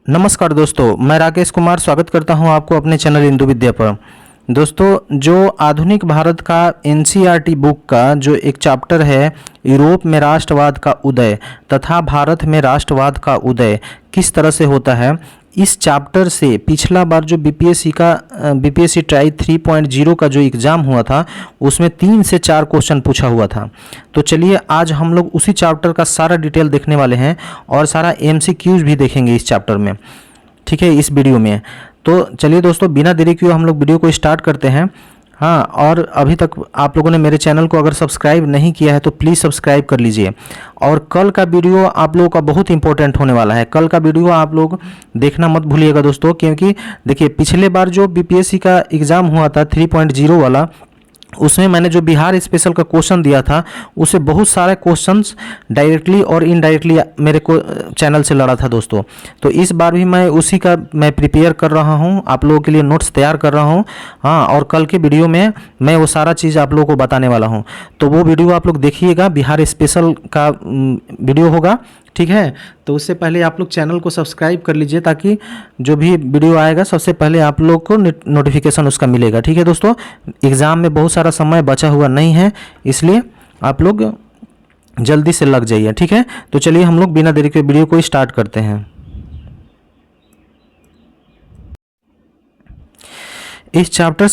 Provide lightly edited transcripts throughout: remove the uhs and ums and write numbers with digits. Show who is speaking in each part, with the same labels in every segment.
Speaker 1: नमस्कार दोस्तों, मैं राकेश कुमार स्वागत करता हूं आपको अपने चैनल इंदु विद्या पर। दोस्तों, जो आधुनिक भारत का एनसीईआरटी बुक का जो एक चैप्टर है, यूरोप में राष्ट्रवाद का उदय तथा भारत में राष्ट्रवाद का उदय किस तरह से होता है, इस चैप्टर से पिछला बार जो बीपीएससी ट्राई 3.0 का जो एग्ज़ाम हुआ था उसमें 3 से 4 क्वेश्चन पूछा हुआ था। तो चलिए आज हम लोग उसी चैप्टर का सारा डिटेल देखने वाले हैं और सारा एमसीक्यूज भी देखेंगे इस चैप्टर में, ठीक है, इस वीडियो में। तो चलिए दोस्तों, बिना देरी किए हम लोग वीडियो को स्टार्ट करते हैं। हाँ, और अभी तक आप लोगों ने मेरे चैनल को अगर सब्सक्राइब नहीं किया है तो प्लीज़ सब्सक्राइब कर लीजिए। और कल का वीडियो आप लोगों का बहुत इंपॉर्टेंट होने वाला है। कल का वीडियो आप लोग देखना मत भूलिएगा दोस्तों, क्योंकि देखिए पिछले बार जो बीपीएससी का एग्ज़ाम हुआ था 3.0 वाला, उसमें मैंने जो बिहार स्पेशल का क्वेश्चन दिया था उसे बहुत सारे क्वेश्चंस डायरेक्टली और इनडायरेक्टली मेरे को चैनल से लड़ा था दोस्तों। तो इस बार भी मैं उसी का प्रिपेयर कर रहा हूं, आप लोगों के लिए नोट्स तैयार कर रहा हूं। हाँ, और कल के वीडियो में मैं वो सारा चीज़ आप लोगों को बताने वाला हूं। तो वो वीडियो आप लोग देखिएगा, बिहार स्पेशल का वीडियो होगा, ठीक है। तो उससे पहले आप लोग चैनल को सब्सक्राइब कर लीजिए ताकि जो भी वीडियो आएगा सबसे पहले आप लोग को नोटिफिकेशन उसका मिलेगा, ठीक है दोस्तों। एग्ज़ाम में बहुत सारा समय बचा हुआ नहीं है, इसलिए आप लोग जल्दी से लग जाइए, ठीक है। तो चलिए हम लोग बिना देरी के वीडियो को स्टार्ट करते हैं। इस चैप्टर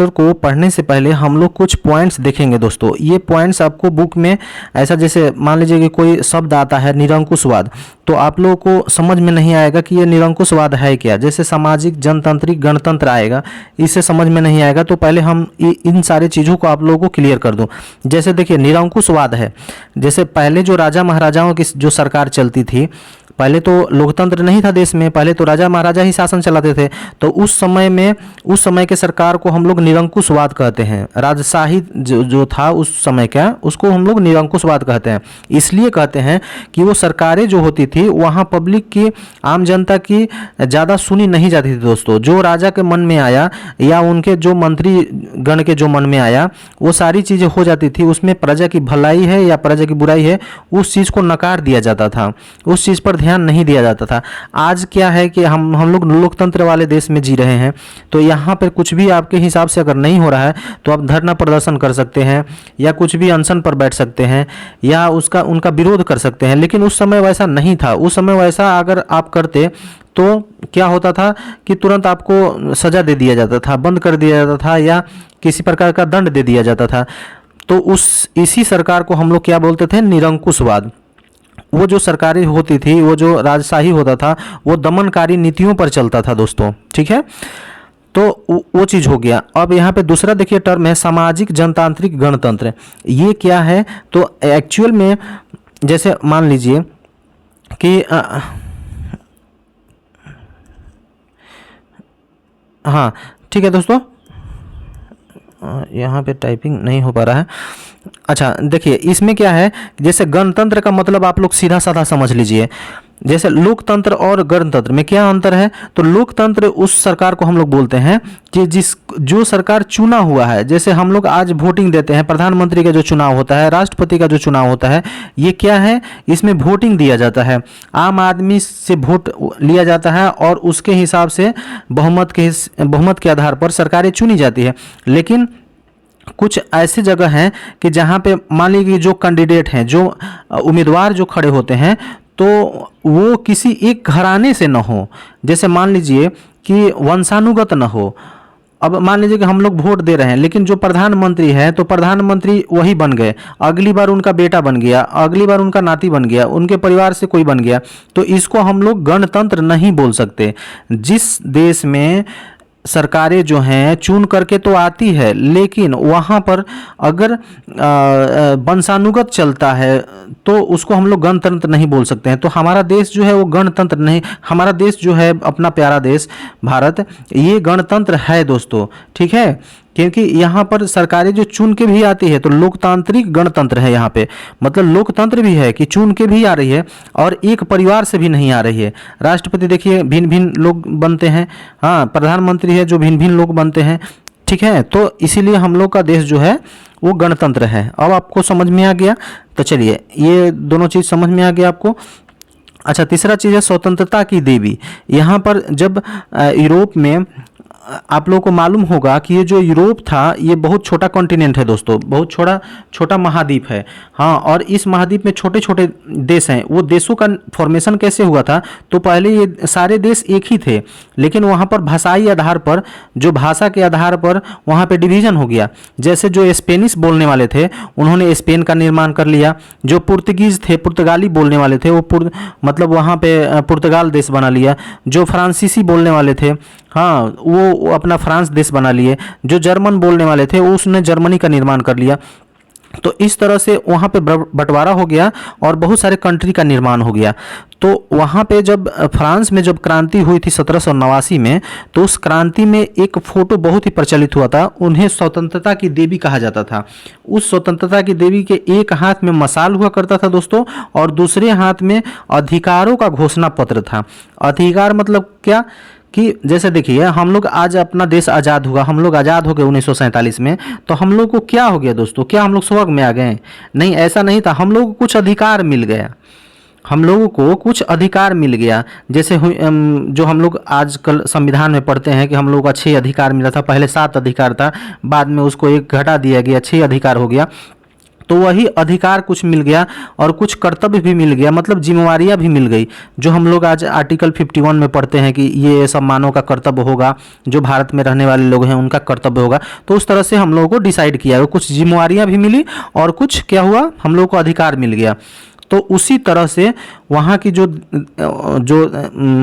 Speaker 1: को पढ़ने से पहले हम लोग कुछ पॉइंट्स देखेंगे दोस्तों। ये पॉइंट्स आपको बुक में ऐसा, जैसे मान लीजिए कि कोई शब्द आता है निरंकुशवाद, तो आप लोगों को समझ में नहीं आएगा कि ये निरंकुशवाद है क्या। जैसे सामाजिक, जनतांत्रिक, गणतंत्र आएगा, इससे समझ में नहीं आएगा। तो पहले हम इन सारे चीज़ों को आप लोगों को क्लियर कर दूँ। जैसे देखिए निरंकुशवाद है, जैसे पहले जो राजा महाराजाओं की जो सरकार चलती थी, पहले तो लोकतंत्र नहीं था देश में, पहले तो राजा महाराजा ही शासन चलाते थे। तो उस समय के सरकार को हम लोग निरंकुशवाद कहते हैं। राजशाही जो था उस समय का, उसको हम लोग निरंकुशवाद कहते हैं। इसलिए कहते हैं कि वो सरकारें जो होती थी वहाँ पब्लिक की, आम जनता की ज़्यादा सुनी नहीं जाती थी दोस्तों। जो राजा के मन में आया या उनके जो मंत्री गण के जो मन में आया वो सारी चीज़ें हो जाती थी। उसमें प्रजा की भलाई है या प्रजा की बुराई है, उस चीज़ को नकार दिया जाता था, उस चीज़ पर ध्यान नहीं दिया जाता था। आज क्या है कि हम लोग लोकतंत्र वाले देश में जी रहे हैं। तो यहाँ पर कुछ भी आपके हिसाब से अगर नहीं हो रहा है तो आप धरना प्रदर्शन कर सकते हैं या कुछ भी अनशन पर बैठ सकते हैं या उनका विरोध कर सकते हैं। लेकिन उस समय वैसा नहीं था। उस समय वैसा अगर आप करते तो क्या होता था कि तुरंत आपको सजा दे दिया जाता था, बंद कर दिया जाता था या किसी प्रकार का दंड दे दिया जाता था। तो इसी सरकार को हम लोग क्या बोलते थे, निरंकुशवाद। वो जो सरकारें होती थी, वो जो राजशाही होता था, वो दमनकारी नीतियों पर चलता था दोस्तों, ठीक है। तो वो चीज़ हो गया। अब यहाँ पे दूसरा देखिए टर्म है सामाजिक, जनतांत्रिक, गणतंत्र। ये क्या है, तो एक्चुअल में जैसे मान लीजिए कि हाँ, ठीक है दोस्तों, यहाँ पे टाइपिंग नहीं हो पा रहा है। अच्छा देखिए, इसमें क्या है, जैसे गणतंत्र का मतलब आप लोग सीधा साधा समझ लीजिए। जैसे लोकतंत्र और गणतंत्र में क्या अंतर है, तो लोकतंत्र उस सरकार को हम लोग बोलते हैं कि जो सरकार चुना हुआ है। जैसे हम लोग आज वोटिंग देते हैं, प्रधानमंत्री का जो चुनाव होता है, राष्ट्रपति का जो चुनाव होता है, ये क्या है, इसमें वोटिंग दिया जाता है। आम आदमी से वोट लिया जाता है और उसके हिसाब से बहुमत के आधार पर सरकारें चुनी जाती है। लेकिन कुछ ऐसी जगह हैं कि जहाँ पे मान लीजिए जो कैंडिडेट हैं, जो उम्मीदवार जो खड़े होते हैं, तो वो किसी एक घराने से न हो। जैसे मान लीजिए कि वंशानुगत न हो। अब मान लीजिए कि हम लोग वोट दे रहे हैं, लेकिन जो प्रधानमंत्री है तो प्रधानमंत्री वही बन गए, अगली बार उनका बेटा बन गया, अगली बार उनका नाती बन गया, उनके परिवार से कोई बन गया, तो इसको हम लोग गणतंत्र नहीं बोल सकते। जिस देश में सरकारें जो हैं चुन करके तो आती है, लेकिन वहाँ पर अगर वंशानुगत चलता है तो उसको हम लोग गणतंत्र नहीं बोल सकते हैं। तो हमारा देश जो है वो गणतंत्र नहीं, हमारा देश जो है अपना प्यारा देश भारत, ये गणतंत्र है दोस्तों, ठीक है। क्योंकि यहाँ पर सरकारें जो चुन के भी आती है, तो लोकतांत्रिक गणतंत्र है यहाँ पे। मतलब लोकतंत्र भी है कि चुन के भी आ रही है और एक परिवार से भी नहीं आ रही है। राष्ट्रपति देखिए भिन्न भिन्न लोग बनते हैं, हाँ, प्रधानमंत्री है जो भिन्न भिन्न लोग बनते हैं, ठीक है। तो इसीलिए हम लोग का देश जो है वो गणतंत्र है। अब आपको समझ में आ गया। तो चलिए, ये दोनों चीज़ समझ में आ गया आपको। अच्छा, तीसरा चीज़ है स्वतंत्रता की देवी। यहाँ पर जब यूरोप में आप लोगों को मालूम होगा कि ये जो यूरोप था ये बहुत छोटा कॉन्टिनेंट है दोस्तों, बहुत छोटा छोटा महाद्वीप है। हाँ, और इस महाद्वीप में छोटे छोटे देश हैं। वो देशों का फॉर्मेशन कैसे हुआ था, तो पहले ये सारे देश एक ही थे, लेकिन वहाँ पर भाषाई आधार पर, जो भाषा के आधार पर वहाँ पे डिवीज़न हो गया। जैसे जो स्पेनिश बोलने वाले थे उन्होंने स्पेन का निर्माण कर लिया, जो पुर्तगीज़ थे, पुर्तगाली बोलने वाले थे, वो मतलब वहाँ पे पुर्तगाल देश बना लिया। जो फ्रांसीसी बोलने वाले थे, हाँ, वो अपना फ्रांस देश बना लिए। जो जर्मन बोलने वाले थे उसने जर्मनी का निर्माण कर लिया। तो इस तरह से वहाँ पे बंटवारा हो गया और बहुत सारे कंट्री का निर्माण हो गया। तो वहाँ पे जब फ्रांस में जब क्रांति हुई थी 1789 में, तो उस क्रांति में एक फ़ोटो बहुत ही प्रचलित हुआ था। उन्हें स्वतंत्रता की देवी कहा जाता था। उस स्वतंत्रता की देवी के एक हाथ में मशाल हुआ करता था दोस्तों, और दूसरे हाथ में अधिकारों का घोषणा पत्र था। अधिकार मतलब क्या कि जैसे देखिए, हम लोग आज अपना देश आज़ाद हुआ, हम लोग आज़ाद हो गए 1947 में, तो हम लोग को क्या हो गया दोस्तों? क्या हम लोग स्वर्ग में आ गए? नहीं, ऐसा नहीं था। हम लोग को कुछ अधिकार मिल गया, हम लोगों को कुछ अधिकार मिल गया। जैसे जो हम लोग आजकल संविधान में पढ़ते हैं कि हम लोगों का 6 अधिकार मिला था। पहले 7 अधिकार था, बाद में उसको 1 घटा दिया गया, 6 अधिकार हो गया। तो वही अधिकार कुछ मिल गया और कुछ कर्तव्य भी मिल गया, मतलब जिम्मेवारियां भी मिल गई। जो हम लोग आज आर्टिकल 51 में पढ़ते हैं कि ये सब मानव का कर्तव्य होगा, जो भारत में रहने वाले लोग हैं उनका कर्तव्य होगा। तो उस तरह से हम लोगों को डिसाइड किया, कुछ जिम्मेवारियां भी मिली और कुछ क्या हुआ, हम लोग को अधिकार मिल गया। तो उसी तरह से वहाँ की जो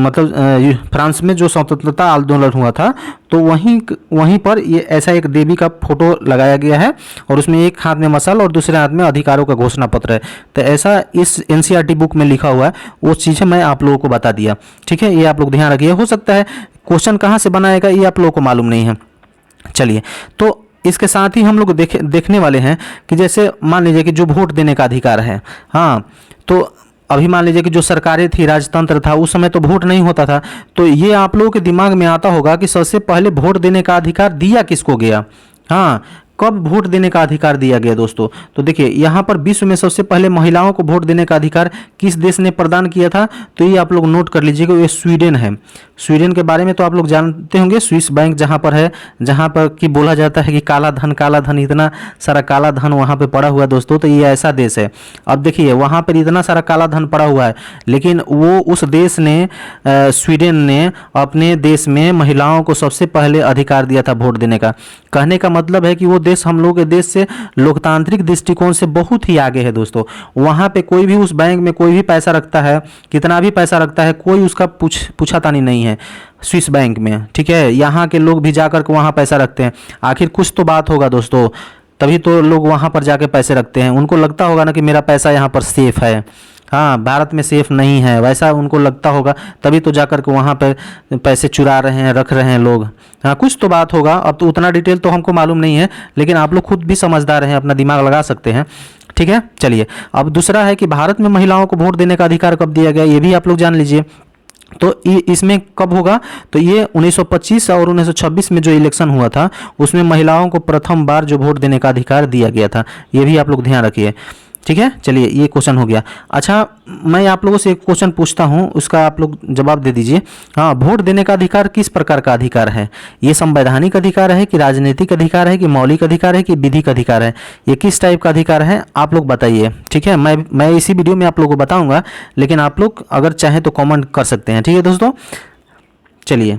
Speaker 1: मतलब फ्रांस में जो स्वतंत्रता आंदोलन हुआ था, तो वहीं पर ये ऐसा एक देवी का फोटो लगाया गया है और उसमें एक हाथ में मशाल और दूसरे हाथ में अधिकारों का घोषणा पत्र है। तो ऐसा इस एनसीईआरटी बुक में लिखा हुआ है, वो चीज़ें मैं आप लोगों को बता दिया। ठीक है, ये आप लोग ध्यान रखिए। हो सकता है क्वेश्चन कहाँ से बनाएगा ये आप लोगों को मालूम नहीं है। चलिए, तो इसके साथ ही हम लोग देखने वाले हैं कि जैसे मान लीजिए कि जो वोट देने का अधिकार है, हाँ, तो अभी मान लीजिए कि जो सरकारें थी, राजतंत्र था, उस समय तो वोट नहीं होता था। तो ये आप लोगों के दिमाग में आता होगा कि सबसे पहले वोट देने का अधिकार दिया किसको गया? हाँ, कब वोट देने का अधिकार दिया गया दोस्तों? तो देखिए, यहाँ पर विश्व में सबसे पहले महिलाओं को वोट देने का अधिकार किस देश ने प्रदान किया था? तो ये आप लोग नोट कर लीजिएगा, ये स्वीडन है। स्वीडन के बारे में तो आप लोग जानते होंगे, स्विस बैंक जहाँ पर है, जहाँ पर कि बोला जाता है कि काला धन, इतना सारा काला धन वहाँ पे पड़ा हुआ है दोस्तों। तो ये ऐसा देश है। अब देखिए, वहाँ पर इतना सारा काला धन पड़ा हुआ है, लेकिन वो उस देश ने, स्वीडन ने अपने देश में महिलाओं को सबसे पहले अधिकार दिया था वोट देने का। कहने का मतलब है कि वो देश हम लोग के देश से लोकतांत्रिक दृष्टिकोण से बहुत ही आगे है दोस्तों। वहाँ पे कोई भी उस बैंक में कोई भी पैसा रखता है, कितना भी पैसा रखता है, कोई उसका पूछातानी नहीं है स्विस बैंक में। ठीक है, यहाँ के लोग भी जाकर के वहाँ पैसा रखते हैं। आखिर कुछ तो बात होगा दोस्तों, तभी तो लोग वहाँ पर जाके पैसे रखते हैं। उनको लगता होगा ना कि मेरा पैसा यहाँ पर सेफ है। हाँ, भारत में सेफ नहीं है, वैसा उनको लगता होगा, तभी तो जाकर के वहाँ पर पैसे चुरा रहे हैं, रख रहे हैं लोग। हाँ, कुछ तो बात होगा। अब तो उतना डिटेल तो हमको मालूम नहीं है, लेकिन आप लोग खुद भी समझदार हैं, अपना दिमाग लगा सकते हैं। ठीक है, चलिए। अब दूसरा है कि भारत में महिलाओं को वोट देने का अधिकार कब दिया गया, ये भी आप लोग जान लीजिए। तो इसमें कब होगा? तो ये 1925 और 1926 में जो इलेक्शन हुआ था, उसमें महिलाओं को प्रथम बार जो वोट देने का अधिकार दिया गया था। ये भी आप लोग ध्यान रखिए। ठीक है, चलिए, ये क्वेश्चन हो गया। अच्छा, मैं आप लोगों से एक क्वेश्चन पूछता हूँ, उसका आप लोग जवाब दे दीजिए। हाँ, वोट देने का अधिकार किस प्रकार का अधिकार है? ये संवैधानिक अधिकार है कि राजनीतिक अधिकार है कि मौलिक अधिकार है कि विधिक अधिकार है? ये किस टाइप का अधिकार है, आप लोग बताइए। ठीक है, मैं इसी वीडियो में आप लोगों को बताऊँगा, लेकिन आप लोग अगर चाहें तो कॉमेंट कर सकते हैं। ठीक है दोस्तों, चलिए,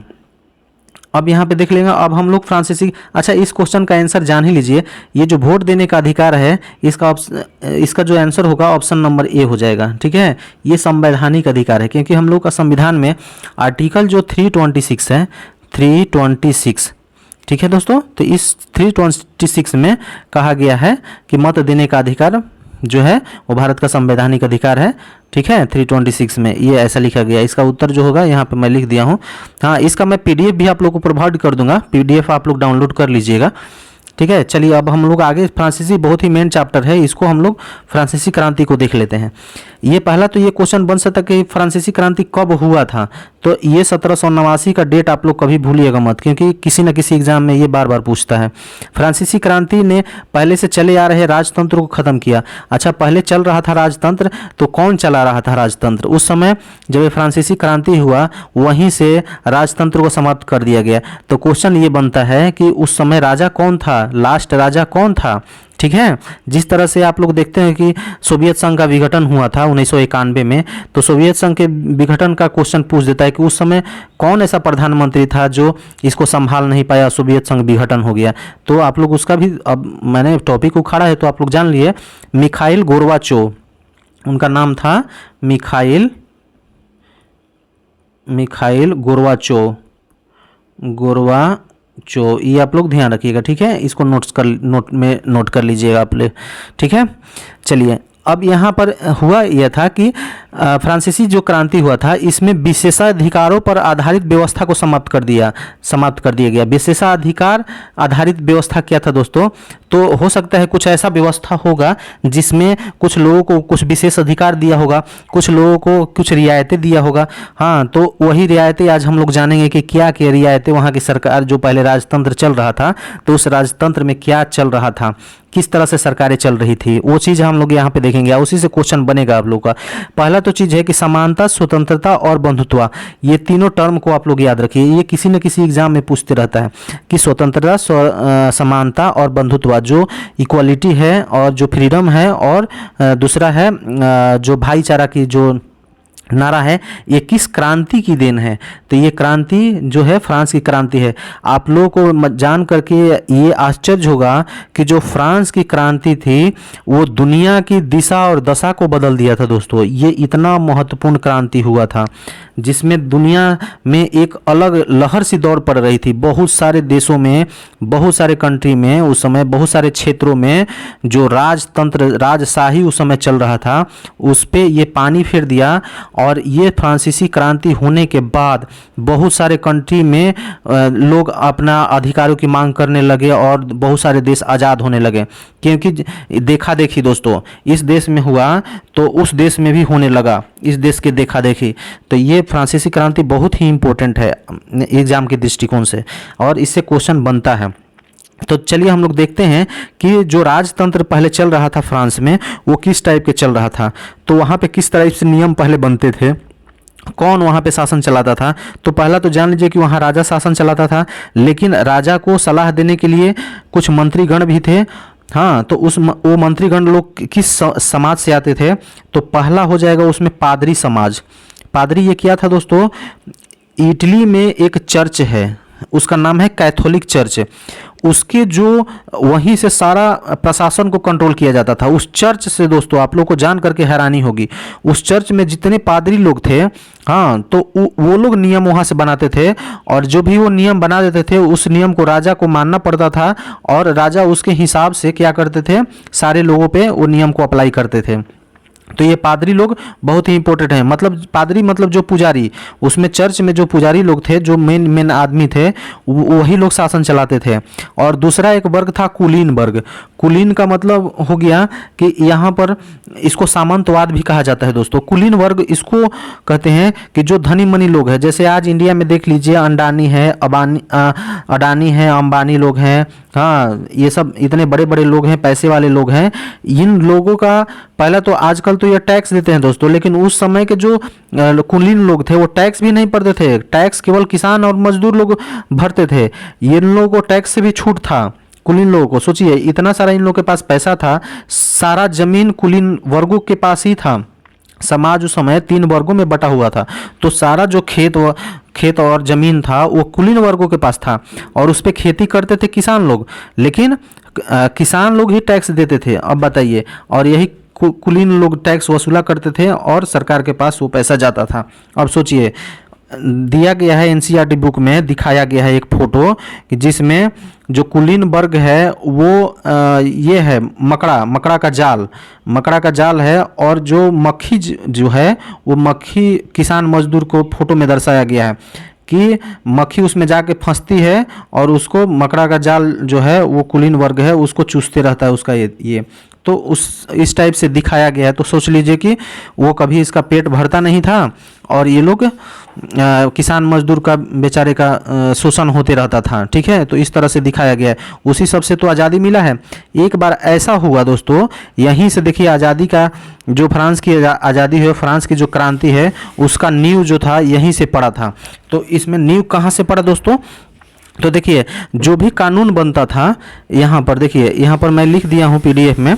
Speaker 1: अब यहाँ पे देख लेंगे। अब हम लोग फ्रांसीसी, अच्छा, इस क्वेश्चन का आंसर जान ही लीजिए। ये जो वोट देने का अधिकार है, इसका जो आंसर होगा ऑप्शन नंबर ए हो जाएगा। ठीक है, ये संवैधानिक अधिकार है, क्योंकि हम लोग का संविधान में आर्टिकल जो 326 है, 326, ठीक है दोस्तों, तो इस 326 में कहा गया है कि मत देने का अधिकार जो है वो भारत का संवैधानिक अधिकार है। ठीक है, 326 में ये ऐसा लिखा गया। इसका उत्तर जो होगा यहाँ पे मैं लिख दिया हूँ। हाँ, इसका मैं PDF भी आप लोग को प्रोवाइड कर दूंगा, PDF आप लोग डाउनलोड कर लीजिएगा। ठीक है। चलिए अब हम लोग आगे, फ्रांसीसी बहुत ही मेन चैप्टर है, इसको हम लोग फ्रांसीसी क्रांति को देख लेते हैं। ये पहला तो ये क्वेश्चन बन सकता है कि फ्रांसीसी क्रांति कब हुआ था, तो ये 1789 का डेट आप लोग कभी भूलिएगा मत, क्योंकि किसी न किसी एग्जाम में ये बार बार पूछता है। फ्रांसीसी क्रांति ने पहले से चले आ रहे राजतंत्र को ख़त्म किया। अच्छा, पहले चल रहा था राजतंत्र, तो कौन चला रहा था राजतंत्र उस समय जब ये फ्रांसीसी क्रांति हुआ? वहीं से राजतंत्र को समाप्त कर दिया गया। तो क्वेश्चन ये बनता है कि उस समय राजा कौन था, लास्ट राजा कौन था? ठीक है। जिस तरह से आप लोग देखते हैं कि सोवियत संघ का विघटन हुआ था 1991 में, तो सोवियत संघ के विघटन का क्वेश्चन पूछ देता है कि उस समय कौन ऐसा प्रधानमंत्री था जो इसको संभाल नहीं पाया, सोवियत संघ विघटन हो गया। तो आप लोग उसका भी, अब मैंने टॉपिक उखाड़ा है तो आप लोग जान लिए, मिखाइल गोर्बाचोव, उनका नाम था मिखाइल गोर्बाचोव, ये आप लोग ध्यान रखिएगा, ठीक है। इसको नोट कर लीजिएगा आप लोग, ठीक है। चलिए अब यहाँ पर हुआ यह था कि फ्रांसीसी जो क्रांति हुआ था, इसमें विशेषाधिकारों पर आधारित व्यवस्था को समाप्त कर दिया गया। विशेषाधिकार आधारित व्यवस्था क्या था दोस्तों? तो हो सकता है कुछ ऐसा व्यवस्था होगा जिसमें कुछ लोगों को कुछ विशेष अधिकार दिया होगा, कुछ लोगों को कुछ रियायतें दिया होगा। हाँ, तो वही रियायतें आज हम लोग जानेंगे कि क्या क्या रियायतें वहाँ की सरकार, जो पहले राजतंत्र चल रहा था, तो उस राजतंत्र में क्या चल रहा था, किस तरह से सरकारें चल रही थी, वो चीज़ हम लोग यहाँ पे देखेंगे। उसी से क्वेश्चन बनेगा आप लोग का। पहला तो चीज़ है कि समानता, स्वतंत्रता और बंधुत्व, ये तीनों टर्म को आप लोग याद रखिए। ये किसी न किसी एग्जाम में पूछते रहता है कि स्वतंत्रता, समानता और बंधुत्व, जो इक्वालिटी है और जो फ्रीडम है, और दूसरा है जो भाईचारा की जो नारा है, ये किस क्रांति की देन है? तो ये क्रांति जो है फ्रांस की क्रांति है। आप लोगों को जान करके ये आश्चर्य होगा कि जो फ्रांस की क्रांति थी वो दुनिया की दिशा और दशा को बदल दिया था दोस्तों। ये इतना महत्वपूर्ण क्रांति हुआ था जिसमें दुनिया में एक अलग लहर सी दौड़ पड़ रही थी। बहुत सारे देशों में, बहुत सारे कंट्री में उस समय, बहुत सारे क्षेत्रों में जो राजतंत्र, राजशाही उस समय चल रहा था, उस पे ये पानी फेर दिया। और ये फ्रांसीसी क्रांति होने के बाद बहुत सारे कंट्री में लोग अपना अधिकारों की मांग करने लगे और बहुत सारे देश आज़ाद होने लगे, क्योंकि देखा देखी दोस्तों इस देश में हुआ तो उस देश में भी होने लगा, इस देश के देखा देखी। तो ये फ्रांसीसी क्रांति बहुत ही इम्पोर्टेंट है एग्जाम के दृष्टिकोण से, और इससे क्वेश्चन बनता है। तो चलिए हम लोग देखते हैं कि जो राजतंत्र पहले चल रहा था फ्रांस में, वो किस टाइप के चल रहा था। तो वहाँ पे किस तरह से नियम पहले बनते थे, कौन वहाँ पे शासन चलाता था। तो पहला तो जान लीजिए कि वहाँ राजा शासन चलाता था, लेकिन राजा को सलाह देने के लिए कुछ मंत्रीगण भी थे। हाँ, तो वो मंत्रीगण लोग किस समाज से आते थे? तो पहला हो जाएगा उसमें पादरी समाज। पादरी ये क्या था दोस्तों? इटली में एक चर्च है, उसका नाम है कैथोलिक चर्च। उसके जो वहीं से सारा प्रशासन को कंट्रोल किया जाता था, उस चर्च से दोस्तों। आप लोग को जान करके हैरानी होगी, उस चर्च में जितने पादरी लोग थे, हाँ, तो वो लोग नियम वहाँ से बनाते थे, और जो भी वो नियम बना देते थे उस नियम को राजा को मानना पड़ता था, और राजा उसके हिसाब से क्या करते थे, सारे लोगों पे वो नियम को अप्लाई करते थे। तो ये पादरी लोग बहुत ही इंपॉर्टेंट हैं। मतलब पादरी मतलब जो पुजारी, उसमें चर्च में जो पुजारी लोग थे, जो मेन आदमी थे, वही लोग शासन चलाते थे। और दूसरा एक वर्ग था कुलीन वर्ग। कुलीन का मतलब हो गया कि यहाँ पर इसको सामंतवाद भी कहा जाता है दोस्तों। कुलीन वर्ग इसको कहते हैं कि जो धनी मनी लोग हैं, जैसे आज इंडिया में देख लीजिए अडानी है, अडानी है, अंबानी लोग हैं, हाँ, ये सब इतने बड़े बड़े लोग हैं, पैसे वाले लोग हैं। इन लोगों का पहला तो आजकल तो ये टैक्स देते हैं दोस्तों, लेकिन उस समय के जो कुलीन लोग थे वो टैक्स भी नहीं भरते थे। टैक्स केवल किसान और मजदूर लोग भरते थे। ये इन लोगों को टैक्स से भी छूट था, कुलीन लोगों को। सोचिए इतना सारा इन लोगों के पास पैसा था, सारा जमीन कुलीन वर्गों के पास ही था। समाज उस समय 3 वर्गों में बटा हुआ था, तो सारा जो खेत और ज़मीन था वो कुलीन वर्गों के पास था, और उस पर खेती करते थे किसान लोग, लेकिन किसान लोग ही टैक्स देते थे। अब बताइए, और यही कुलीन लोग टैक्स वसूला करते थे और सरकार के पास वो पैसा जाता था। अब सोचिए, दिया गया है एनसीईआरटी बुक में, दिखाया गया है एक फोटो कि जिसमें जो कुलीन वर्ग है वो ये है मकड़ा का जाल है, और जो मक्खी जो है वो मक्खी किसान मजदूर को फोटो में दर्शाया गया है। कि मक्खी उसमें जाके फंसती है और उसको मकड़ा का जाल जो है वो कुलीन वर्ग है उसको चूसते रहता है उसका ये तो इस टाइप से दिखाया गया है। तो सोच लीजिए कि वो कभी इसका पेट भरता नहीं था और ये लोग किसान मजदूर का बेचारे का शोषण होते रहता था। ठीक है, तो इस तरह से दिखाया गया है। उसी सब से तो आज़ादी मिला है। एक बार ऐसा हुआ दोस्तों, यहीं से देखिए आज़ादी का जो फ्रांस की आज़ादी है, फ्रांस की जो क्रांति है उसका नींव जो था यहीं से पड़ा था। तो इसमें नींव कहाँ से पड़ा दोस्तों? तो देखिए जो भी कानून बनता था, यहाँ पर देखिए, यहाँ पर मैं लिख दिया हूँ PDF में।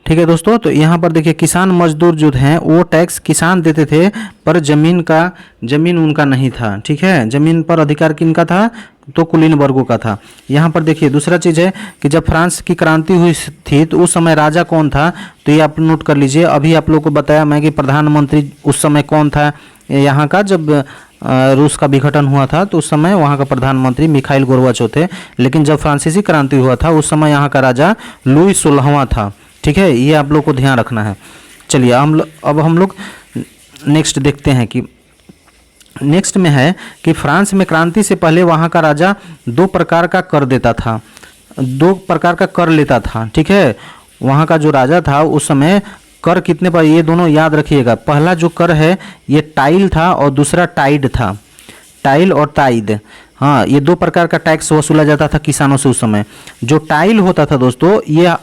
Speaker 1: ठीक है दोस्तों, तो यहाँ पर देखिए किसान मजदूर जो हैं वो टैक्स किसान देते थे, पर ज़मीन उनका नहीं था। ठीक है, ज़मीन पर अधिकार किनका था? तो कुलीन वर्गों का था। यहाँ पर देखिए दूसरा चीज़ है कि जब फ्रांस की क्रांति हुई थी तो उस समय राजा कौन था? तो ये आप नोट कर लीजिए। अभी आप लोग को बताया मैं कि प्रधानमंत्री उस समय कौन था यहाँ का, जब रूस का विघटन हुआ था तो उस समय वहाँ का प्रधानमंत्री मिखाइल गोर्बाचोव थे। लेकिन जब फ्रांसीसी क्रांति हुआ था उस समय यहाँ का राजा लुई 16वां था। ठीक है, ये आप लोग को ध्यान रखना है। चलिए अब हम लोग नेक्स्ट देखते हैं कि नेक्स्ट में है कि फ्रांस में क्रांति से पहले वहाँ का राजा 2 प्रकार का कर देता था, 2 प्रकार का कर लेता था। ठीक है, वहाँ का जो राजा था उस समय कर कितने पर, ये दोनों याद रखिएगा। पहला जो कर है ये टाइल था और दूसरा टाइड था। टाइल और टाइड, हाँ, ये 2 प्रकार का टैक्स वसूला जाता था किसानों से उस समय। जो टाइल होता था दोस्तों, ये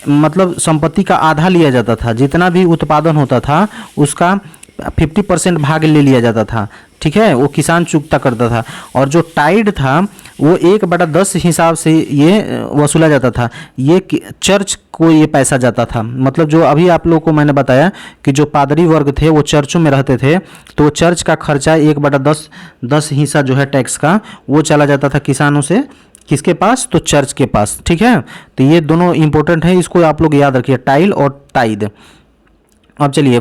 Speaker 1: मतलब संपत्ति का आधा लिया जाता था, जितना भी उत्पादन होता था उसका 50% भाग ले लिया जाता था। ठीक है, वो किसान चुकता करता था। और जो टाइड था वो 1/10 हिसाब से ये वसूला जाता था। ये चर्च को ये पैसा जाता था। मतलब जो अभी आप लोगों को मैंने बताया कि जो पादरी वर्ग थे वो चर्चों में रहते थे, तो चर्च का खर्चा 1/10 हिस्सा जो है टैक्स का वो चला जाता था किसानों से, किसके पास? तो चर्च के पास। ठीक है, तो ये दोनों इंपॉर्टेंट है, इसको आप लोग याद रखिए, टाइल और टाइड। अब चलिए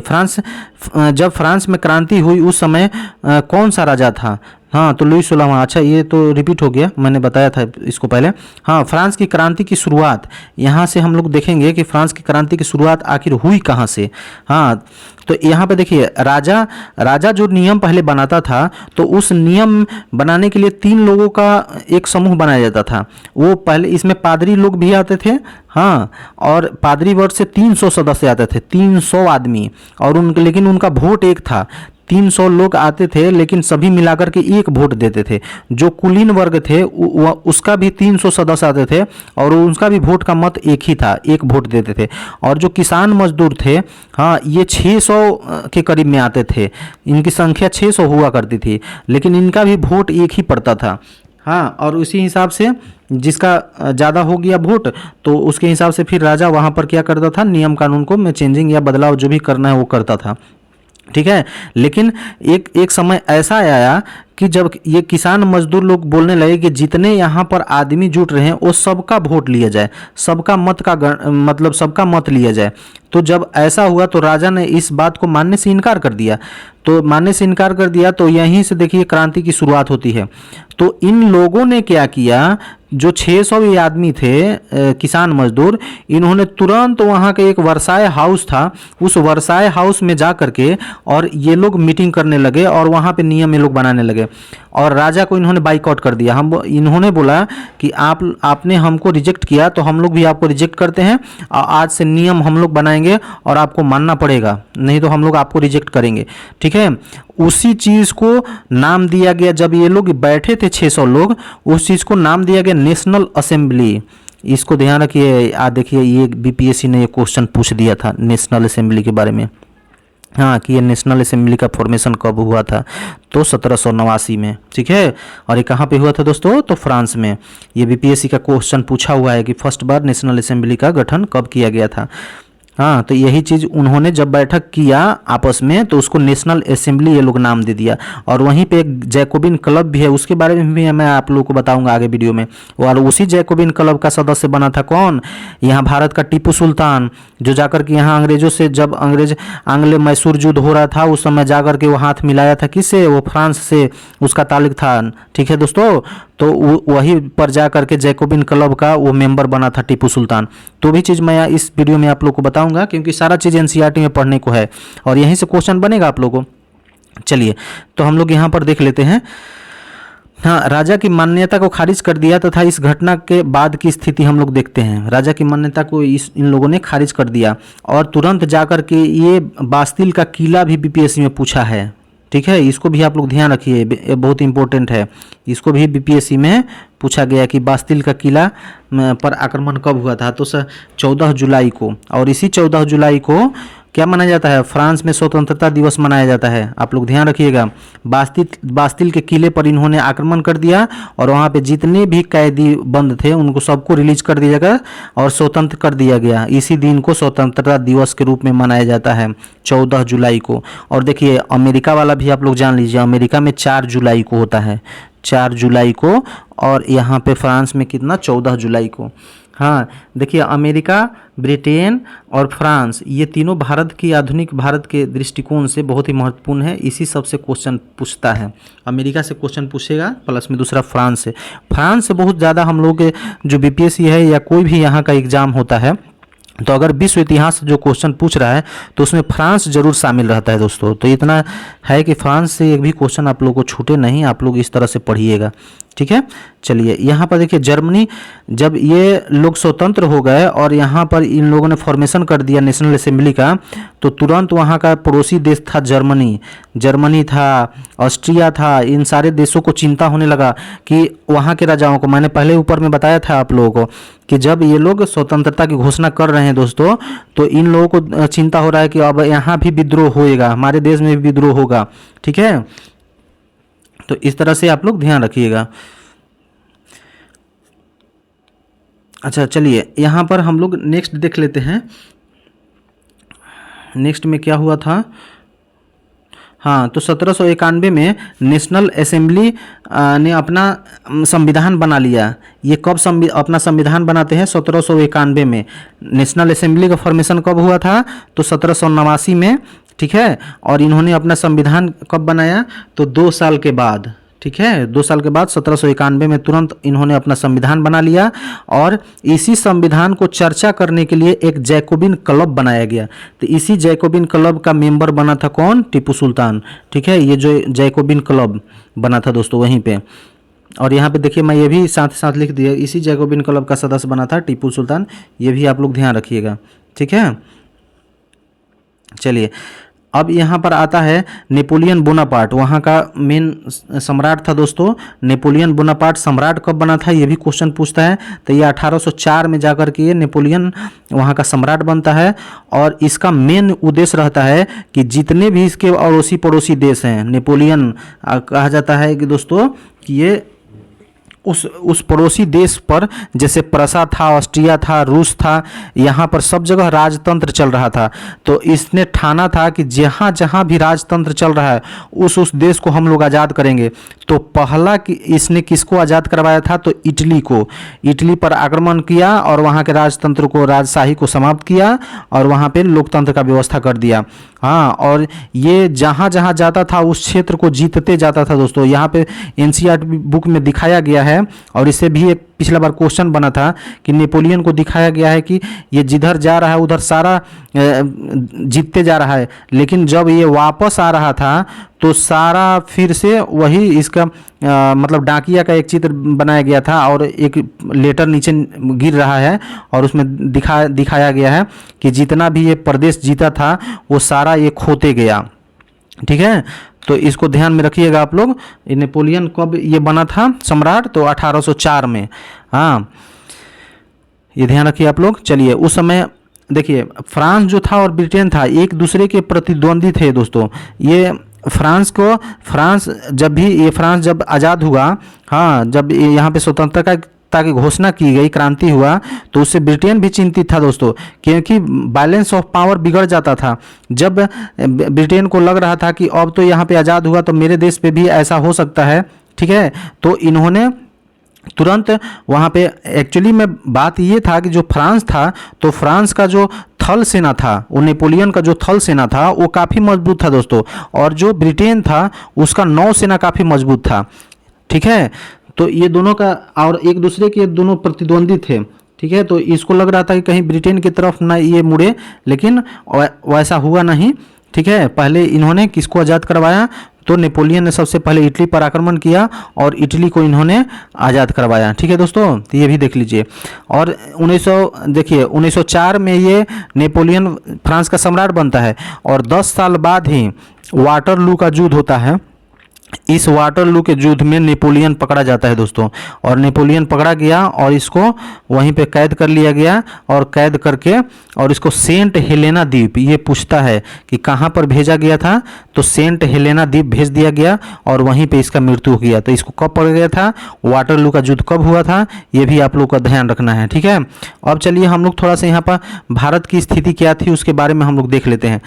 Speaker 1: जब फ्रांस में क्रांति हुई उस समय कौन सा राजा था? हाँ, तो लुई 16वां। अच्छा, ये तो रिपीट हो गया, मैंने बताया था इसको पहले। हाँ, फ्रांस की क्रांति की शुरुआत, यहाँ से हम लोग देखेंगे कि फ्रांस की क्रांति की शुरुआत आखिर हुई कहाँ से। हाँ, तो यहाँ पे देखिए राजा जो नियम पहले बनाता था तो उस नियम बनाने के लिए 3 लोगों का एक समूह बनाया जाता था। वो पहले इसमें पादरी लोग भी आते थे, हाँ, और पादरी वर्ग से 300 सदस्य आते थे, 300 आदमी, और लेकिन उनका वोट एक था। 300 लोग आते थे लेकिन सभी मिलाकर के एक वोट देते थे। जो कुलीन वर्ग थे उसका भी 300 सदस्य आते थे और उनका भी वोट का मत एक ही था, एक वोट देते थे। और जो किसान मजदूर थे, हाँ, ये 600 के करीब में आते थे। इनकी संख्या 600 हुआ करती थी, लेकिन इनका भी वोट एक ही पड़ता था। हाँ, और उसी हिसाब से जिसका ज़्यादा हो गया वोट तो उसके हिसाब से फिर राजा वहाँ पर क्या करता था, नियम कानून को में चेंजिंग या बदलाव जो भी करना है वो करता था। ठीक है, लेकिन एक समय ऐसा आया कि जब ये किसान मजदूर लोग बोलने लगे कि जितने यहाँ पर आदमी जुट रहे हैं वो सबका वोट लिया जाए, सबका मत का मतलब सबका मत लिया जाए। तो जब ऐसा हुआ तो राजा ने इस बात को मानने से इनकार कर दिया। तो मानने से इनकार कर दिया तो यहीं से देखिए क्रांति की शुरुआत होती है। तो इन लोगों ने क्या किया, जो 600 आदमी थे किसान मजदूर, इन्होंने तुरंत वहाँ के एक वर्साय हाउस था, उस वर्साय हाउस में जा करके और ये लोग मीटिंग करने लगे और वहाँ पे नियम ये लोग बनाने लगे और राजा को इन्होंने बाइकआउट कर दिया। इन्होंने बोला कि आपने हमको रिजेक्ट किया तो हम लोग भी आपको रिजेक्ट करते हैं और आज से नियम हम लोग बनाएंगे और आपको मानना पड़ेगा, नहीं तो हम लोग आपको रिजेक्ट करेंगे। ठीक है, उसी चीज़ को नाम दिया गया, जब ये लोग बैठे थे 600 लोग, उस चीज़ को नाम दिया गया नेशनल असेंबली। इसको ध्यान रखिए, देखिए ये BPSC ने ये क्वेश्चन पूछ दिया था नेशनल असेंबली के बारे में। हाँ, कि ये नेशनल असेंबली का फॉर्मेशन कब हुआ था, तो 1789 में। ठीक है, और ये कहाँ पे हुआ था दोस्तों, तो फ्रांस में। ये BPSC का क्वेश्चन पूछा हुआ है कि फर्स्ट बार नेशनल असेंबली का गठन कब किया गया था। हाँ, तो यही चीज़ उन्होंने जब बैठक किया आपस में तो उसको नेशनल असेंबली ये लोग नाम दे दिया। और वहीं पे एक जैकोबिन क्लब भी है, उसके बारे में भी मैं आप लोगों को बताऊंगा आगे वीडियो में। और उसी जैकोबिन क्लब का सदस्य बना था कौन, यहाँ भारत का टीपू सुल्तान, जो जाकर के यहाँ अंग्रेजों से, जब आंग्ल मैसूर युद्ध हो रहा था उस समय जाकर के वो हाथ मिलाया था, किससे, वो फ्रांस से उसका ताल्लुक था। ठीक है दोस्तों, तो वही पर जा करके जैकोबिन क्लब का वो मेंबर बना था टीपू सुल्तान। तो भी चीज़ मैं इस वीडियो में आप लोग को बताऊंगा क्योंकि सारा चीज़ NCERT में पढ़ने को है और यहीं से क्वेश्चन बनेगा आप लोगों को। चलिए तो हम लोग यहाँ पर देख लेते हैं। हाँ, राजा की मान्यता को खारिज कर दिया तथा इस घटना के बाद की स्थिति हम लोग देखते हैं। राजा की मान्यता को इन लोगों ने खारिज कर दिया और तुरंत जाकर के ये बास्तिल का किला भी बीपीएससी में पूछा है। ठीक है, इसको भी आप लोग ध्यान रखिए, ये बहुत इंपॉर्टेंट है। इसको भी बीपीएससी में पूछा गया कि बास्तिल का किला पर आक्रमण कब हुआ था, तो 14 जुलाई को। और इसी 14 जुलाई को क्या मनाया जाता है, फ्रांस में स्वतंत्रता दिवस मनाया जाता है। आप लोग ध्यान रखिएगा, बास्तिल के किले पर इन्होंने आक्रमण कर दिया और वहाँ पे जितने भी कैदी बंद थे उनको सबको रिलीज कर दिया गया और स्वतंत्र कर दिया गया। इसी दिन को स्वतंत्रता दिवस के रूप में मनाया जाता है, 14 जुलाई को। और देखिए अमेरिका वाला भी आप लोग जान लीजिए, अमेरिका में 4 जुलाई को होता है, 4 जुलाई को, और यहाँ पे फ्रांस में कितना, 14 जुलाई को। हाँ, देखिए अमेरिका, ब्रिटेन और फ्रांस ये तीनों भारत की आधुनिक भारत के दृष्टिकोण से बहुत ही महत्वपूर्ण है। इसी सब से क्वेश्चन पूछता है, अमेरिका से क्वेश्चन पूछेगा, प्लस में दूसरा फ्रांस से बहुत ज़्यादा हम लोग जो बीपीएससी है या कोई भी यहाँ का एग्ज़ाम होता है तो अगर विश्व इतिहास से जो क्वेश्चन पूछ रहा है तो उसमें फ्रांस जरूर शामिल रहता है दोस्तों। तो इतना है कि फ्रांस से एक भी क्वेश्चन आप लोगों को छूटे नहीं, आप लोग इस तरह से पढ़िएगा। ठीक है, चलिए यहाँ पर देखिए जर्मनी, जब ये लोग स्वतंत्र हो गए और यहाँ पर इन लोगों ने फॉर्मेशन कर दिया नेशनल असेंबली का, तो तुरंत वहाँ का पड़ोसी देश था जर्मनी था, ऑस्ट्रिया था, इन सारे देशों को चिंता होने लगा कि वहाँ के राजाओं को, मैंने पहले ऊपर में बताया था आप लोगों को कि जब ये लोग स्वतंत्रता की घोषणा कर रहे हैं दोस्तों, तो इन लोगों को चिंता हो रहा है कि अब यहाँ भी विद्रोह होएगा, हमारे देश में भी विद्रोह होगा। ठीक है, तो इस तरह से आप लोग ध्यान रखिएगा। अच्छा चलिए यहाँ पर हम लोग नेक्स्ट देख लेते हैं, नेक्स्ट में क्या हुआ था। हाँ, तो 1791 में नेशनल असेंबली ने अपना संविधान बना लिया। ये कब अपना संविधान बनाते हैं, 1791 में। नेशनल असेंबली का फॉर्मेशन कब हुआ था, तो 1789 में। ठीक है, और इन्होंने अपना संविधान कब बनाया, तो 2 साल के बाद। ठीक है, 2 साल के बाद 1791 में तुरंत इन्होंने अपना संविधान बना लिया और इसी संविधान को चर्चा करने के लिए एक जैकोबिन क्लब बनाया गया। तो इसी जैकोबिन क्लब का मेंबर बना था कौन, टीपू सुल्तान। ठीक है, ये जो जैकोबिन क्लब बना था दोस्तों वहीं पे, और यहाँ पे देखिए मैं ये भी साथ साथ लिख दिया, इसी जैकोबिन क्लब का सदस्य बना था टीपू सुल्तान, ये भी आप लोग ध्यान रखिएगा। ठीक है, चलिए अब यहाँ पर आता है नेपोलियन बोनापार्ट, वहाँ का मेन सम्राट था दोस्तों। नेपोलियन बोनापार्ट सम्राट कब बना था, ये भी क्वेश्चन पूछता है। तो ये 1804 में जाकर के ये नेपोलियन वहाँ का सम्राट बनता है और इसका मेन उद्देश्य रहता है कि जितने भी इसके अड़ोसी पड़ोसी देश हैं, नेपोलियन कहा जाता है कि दोस्तों कि ये उस पड़ोसी देश पर, जैसे प्रसा था, ऑस्ट्रिया था, रूस था, यहाँ पर सब जगह राजतंत्र चल रहा था। तो इसने ठाना था कि जहाँ जहाँ भी राजतंत्र चल रहा है उस देश को हम लोग आज़ाद करेंगे। तो पहला कि इसने किसको आज़ाद करवाया था, तो इटली को। इटली पर आक्रमण किया और वहाँ के राजतंत्र को, राजशाही को समाप्त किया और वहाँ पे लोकतंत्र का व्यवस्था कर दिया। हाँ, और ये जहाँ जहाँ जाता था उस क्षेत्र को जीतते जाता था दोस्तों। यहाँ पे एनसीईआरटी बुक में दिखाया गया है, और इससे भी एक पिछला बार क्वेश्चन बना था कि नेपोलियन को दिखाया गया है कि ये जिधर जा रहा है उधर सारा जीतते जा रहा है, लेकिन जब ये वापस आ रहा था तो सारा फिर से वही इसका मतलब डाकिया का एक चित्र बनाया गया था और एक लेटर नीचे गिर रहा है और उसमें दिखाया गया है कि जितना भी ये प्रदेश जीता था वो सारा ये खोते गया। ठीक है, तो इसको ध्यान में रखिएगा आप लोग। नेपोलियन कब ये बना था सम्राट, तो 1804 में। हाँ, ये ध्यान रखिए आप लोग। चलिए उस समय देखिए फ्रांस जो था और ब्रिटेन था एक दूसरे के प्रतिद्वंदी थे दोस्तों। ये फ्रांस जब आज़ाद हुआ, हाँ, जब यहाँ पे स्वतंत्रता की घोषणा की गई, क्रांति हुआ, तो उससे ब्रिटेन भी चिंतित था दोस्तों, क्योंकि बैलेंस ऑफ पावर बिगड़ जाता था। जब ब्रिटेन को लग रहा था कि अब तो यहाँ पे आज़ाद हुआ तो मेरे देश पे भी ऐसा हो सकता है। ठीक है, तो इन्होंने तुरंत वहाँ पे, एक्चुअली में बात ये था कि जो फ्रांस था, तो फ्रांस का जो थल सेना था, वो नेपोलियन का जो थल सेना था वो काफ़ी मजबूत था दोस्तों, और जो ब्रिटेन था उसका नौसेना काफ़ी मजबूत था। ठीक है, तो ये दोनों का और एक दूसरे के दोनों प्रतिद्वंदी थे। ठीक है, तो इसको लग रहा था कि कहीं ब्रिटेन की तरफ ना ये मुड़े, लेकिन वैसा हुआ नहीं। ठीक है, पहले इन्होंने किसको आज़ाद करवाया, तो नेपोलियन ने सबसे पहले इटली पर आक्रमण किया और इटली को इन्होंने आज़ाद करवाया। ठीक है दोस्तों, तो ये भी देख लीजिए। और 1904 में ये नेपोलियन फ्रांस का सम्राट बनता है और 10 साल बाद ही वाटरलू का युद्ध होता है। इस वाटरलू के युद्ध में नेपोलियन पकड़ा जाता है दोस्तों, और नेपोलियन पकड़ा गया और इसको वहीं पे कैद कर लिया गया, और कैद करके और इसको सेंट हेलेना द्वीप, ये पूछता है कि कहाँ पर भेजा गया था, तो सेंट हेलेना द्वीप भेज दिया गया और वहीं पे इसका मृत्यु हो गया। तो इसको कब पकड़ा गया था, वाटरलू का युद्ध कब हुआ था, ये भी आप लोग का ध्यान रखना है। ठीक है, अब चलिए हम लोग थोड़ा सा यहाँ पर भारत की स्थिति क्या थी उसके बारे में हम लोग देख लेते हैं।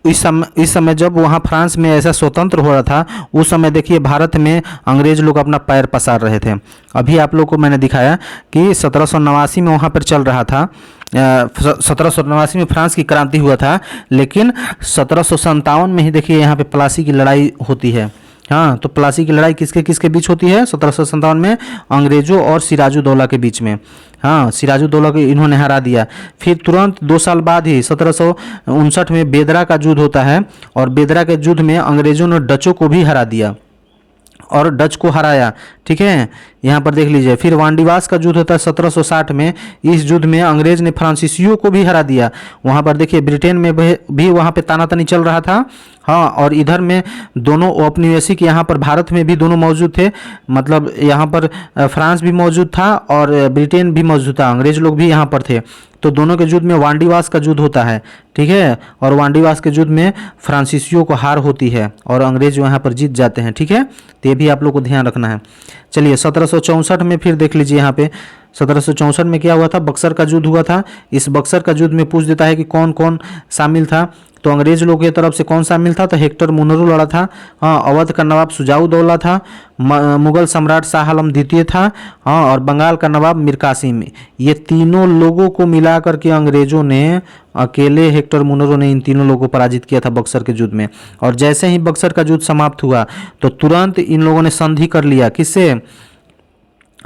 Speaker 1: इस समय जब वहाँ फ्रांस में ऐसा स्वतंत्र हो रहा था, उस समय देखिए भारत में अंग्रेज लोग अपना पैर पसार रहे थे। अभी आप लोग को मैंने दिखाया कि 1789 में वहाँ पर चल रहा था, 1789 में फ्रांस की क्रांति हुआ था, लेकिन 1757 में ही देखिए यहाँ पे प्लासी की लड़ाई होती है। हाँ, तो प्लासी की लड़ाई किसके किसके बीच होती है, 1757 में अंग्रेजों और सिराजुद्दौला के बीच में। हाँ, सिराजुद्दौला को इन्होंने हरा दिया। फिर तुरंत 2 साल बाद ही 1759 में बेदरा का युद्ध होता है, और बेदरा के युद्ध में अंग्रेजों ने डचों को भी हरा दिया और डच को हराया। ठीक है, यहाँ पर देख लीजिए। फिर वांडीवास का युद्ध होता है 1760 में। इस युद्ध में अंग्रेज ने फ्रांसीसियों को भी हरा दिया। वहाँ पर देखिए ब्रिटेन में भी वहाँ पे तानातनी चल रहा था। हाँ, और इधर में दोनों औपनिवेशिक यहाँ पर भारत में भी दोनों मौजूद थे, मतलब यहाँ पर फ्रांस भी मौजूद था और ब्रिटेन भी मौजूद था, अंग्रेज लोग भी यहाँ पर थे। तो दोनों के युद्ध में वांडीवास का युद्ध होता है। ठीक है, और वांडीवास के युद्ध में फ्रांसीसियों को हार होती है और अंग्रेज वहाँ पर जीत जाते हैं। ठीक है, तो ये भी आप लोग को ध्यान रखना है। चलिए 1764 में फिर देख लीजिए। यहाँ पे 1764 में क्या हुआ था, बक्सर का युद्ध हुआ था। इस बक्सर का युद्ध में पूछ देता है कि कौन कौन शामिल था, तो अंग्रेज लोगों की तरफ से कौन शामिल था, तो हेक्टर मुनरो लड़ा था। हाँ, अवध का नवाब सुजाउद्दौला था, मुगल सम्राट शाह आलम द्वितीय था। हाँ, और बंगाल का नवाब मीर कासिम। ये तीनों लोगों को मिला करके अंग्रेजों ने, अकेले हेक्टर मुनरो ने इन तीनों लोगों को पराजित किया था बक्सर के युद्ध में। और जैसे ही बक्सर का युद्ध समाप्त हुआ तो तुरंत इन लोगों ने संधि कर लिया। किससे,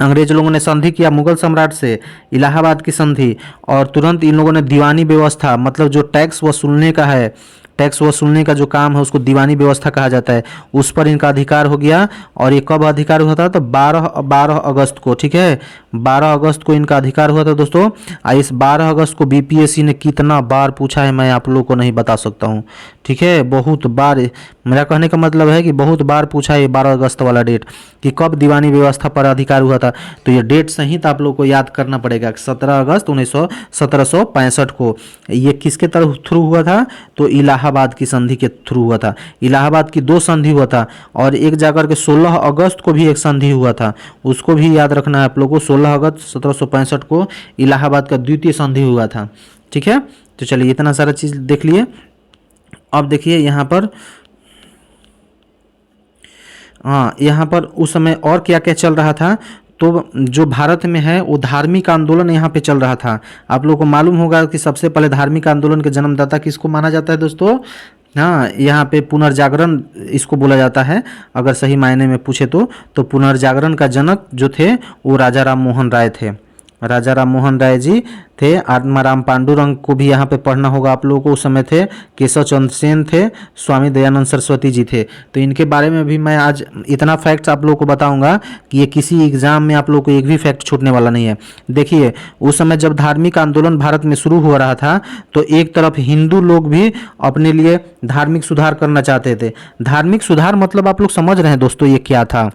Speaker 1: अंग्रेज लोगों ने संधि किया मुगल सम्राट से, इलाहाबाद की संधि। और तुरंत इन लोगों ने दीवानी व्यवस्था, मतलब जो टैक्स वसूलने का है, टैक्स वसूलने का जो काम है उसको दीवानी व्यवस्था कहा जाता है, उस पर इनका अधिकार हो गया। और ये कब अधिकार हुआ था, तो 12 अगस्त को। ठीक है, 12 अगस्त को इनका अधिकार हुआ था दोस्तों। इस 12 अगस्त को बीपीएससी ने कितना बार पूछा है मैं आप लोगों को नहीं बता सकता हूँ। ठीक है, बहुत बार, मेरा कहने का मतलब है कि बहुत बार पूछा है 12 अगस्त वाला डेट कि कब दीवानी व्यवस्था पर अधिकार हुआ था। तो ये डेट सहित आप लोग को याद करना पड़ेगा। 17 अगस्त 1765 को। ये किसके तरफ थ्रू हुआ था, तो इलाहाबाद की संधि के थ्रू हुआ था। इलाहाबाद की 2 संधि हुआ था, और एक जाकर के 16 अगस्त को भी एक संधि हुआ था, उसको भी याद रखना है आप लोगों को। 16 अगस्त 1765 को इलाहाबाद का द्वितीय संधि हुआ था। ठीक है, तो चलिए इतना सारा चीज़ देख लिए। अब देखिए यहाँ पर, हाँ, यहाँ पर उस समय और क्या क्या चल रहा था। तो जो भारत में है वो धार्मिक आंदोलन यहाँ पे चल रहा था। आप लोगों को मालूम होगा कि सबसे पहले धार्मिक आंदोलन के जन्मदाता किसको माना जाता है दोस्तों। हाँ, यहाँ पे पुनर्जागरण इसको बोला जाता है, अगर सही मायने में पूछे तो पुनर्जागरण का जनक जो थे वो राजा राम मोहन राय थे। राजा राम मोहन राय जी थे। आत्माराम पांडुरंग को भी यहाँ पे पढ़ना होगा आप लोगों को, उस समय थे। केशव चंद्र सेन थे। स्वामी दयानंद सरस्वती जी थे। तो इनके बारे में भी मैं आज इतना फैक्ट्स आप लोगों को बताऊंगा कि ये किसी एग्जाम में आप लोगों को एक भी फैक्ट छूटने वाला नहीं है। देखिए, उस समय जब धार्मिक आंदोलन भारत में शुरू हो रहा था तो एक तरफ हिंदू लोग भी अपने लिए धार्मिक सुधार करना चाहते थे। धार्मिक सुधार मतलब आप लोग समझ रहे हैं दोस्तों ये क्या था।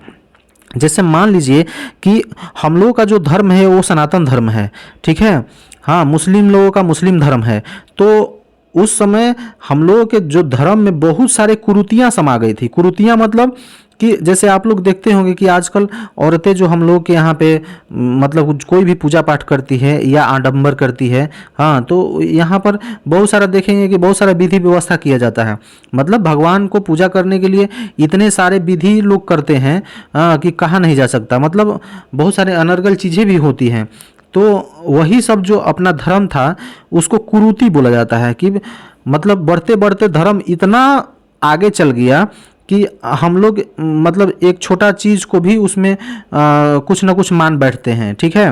Speaker 1: जैसे मान लीजिए कि हम लोगों का जो धर्म है वो सनातन धर्म है। ठीक है, हाँ, मुस्लिम लोगों का मुस्लिम धर्म है। तो उस समय हम लोगों के जो धर्म में बहुत सारे कुरीतियाँ समा गई थी। कुरीतियाँ मतलब कि जैसे आप लोग देखते होंगे कि आजकल औरतें जो हम लोग के यहाँ पे मतलब कोई भी पूजा पाठ करती है या आडंबर करती है, हाँ, तो यहाँ पर बहुत सारा देखेंगे कि बहुत सारा विधि व्यवस्था किया जाता है। मतलब भगवान को पूजा करने के लिए इतने सारे विधि लोग करते हैं कि कहा नहीं जा सकता। मतलब बहुत सारे अनर्गल चीज़ें भी होती हैं। तो वही सब जो अपना धर्म था उसको कुरीति बोला जाता है कि मतलब बढ़ते बढ़ते धर्म इतना आगे चल गया कि हम लोग मतलब एक छोटा चीज़ को भी उसमें कुछ ना कुछ मान बैठते हैं। ठीक है,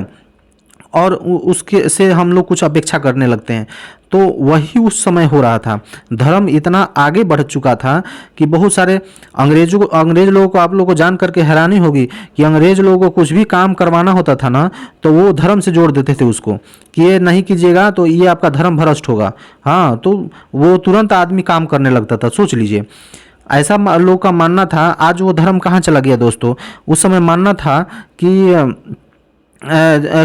Speaker 1: और उसके से हम लोग कुछ अपेक्षा करने लगते हैं। तो वही उस समय हो रहा था। धर्म इतना आगे बढ़ चुका था कि बहुत सारे अंग्रेज लोगों को, आप लोगों को जान करके हैरानी होगी कि अंग्रेज लोगों को कुछ भी काम करवाना होता था ना, तो वो धर्म से जोड़ देते थे उसको कि ये नहीं कीजिएगा तो ये आपका धर्म भ्रष्ट होगा। हाँ, तो वो तुरंत आदमी काम करने लगता था। सोच लीजिए, ऐसा लोग का मानना था। आज वो धर्म कहाँ चला गया दोस्तों? उस समय मानना था कि